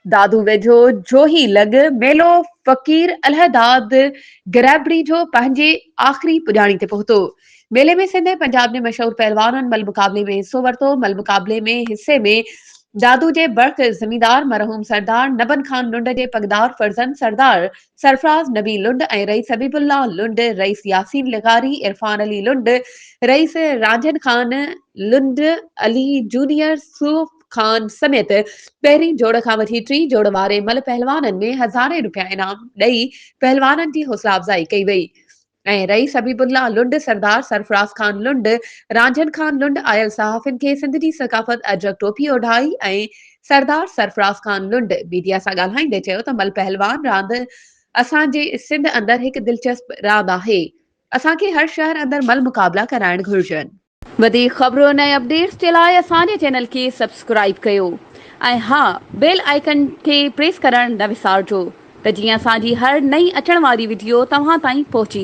दादू वेझो जोही लग मेलो फ़कीर अलहदाद गिरैबड़ी जो पंहिंजे आख़िरी पुॼाणी ते पहुतो। मेले में सिंध ऐं पंजाब ने मशहूर पहलवाननि मल मुक़ाबले में हिस्सो वरितो। मल मुक़ाबले में हिस्से में दादू जे बर्क ज़मींदार मरहूम सरदार नबन खान लुंड जे पगदार फर्ज़न सरदार सरफराज नबी लुंड ऐं रईस हबीबुल्लाह लुंड, रईस यासीन लिगारी, इरफान अली लुंड, रईस रांझन खान लुंड, अली जूनियर सूफ खान समेत पहिरीं जोड़ खां वठी टी जोड़ वारे मल पहलवाननि में हज़ारे रुपया इनाम ॾेई पहलवाननि जी हौसला अफ़ज़ाई कई वई ऐं रईस हबीबुल्लाह लुंड, सरदार सरफराज खान लुंड, रांझन खान लुंड आयल सहाफ़िन खे सिंध जी सक़ाफ़त अजरक टोपी ओढ़ाई ऐं सरदार सरफराज खान लुंड मीडिया सां ॻाल्हाईंदे चयो त मल पहलवान रांदि असांजे सिंध अंदरि हिकु दिलचस्प रांदि आहे। असांखे हर शहर अंदरि मल मुक़ाबला कराइण घुरिजनि। वधीक ख़बरुनि ऐं अपडेट्स जे लाइ असांजे चैनल खे सब्सक्राइब कयो ऐं हा बेल आइकन खे प्रेस करणु न विसारिजो त जीअं असांजी हर नई अचण वारी वीडियो तव्हां ताईं पहुची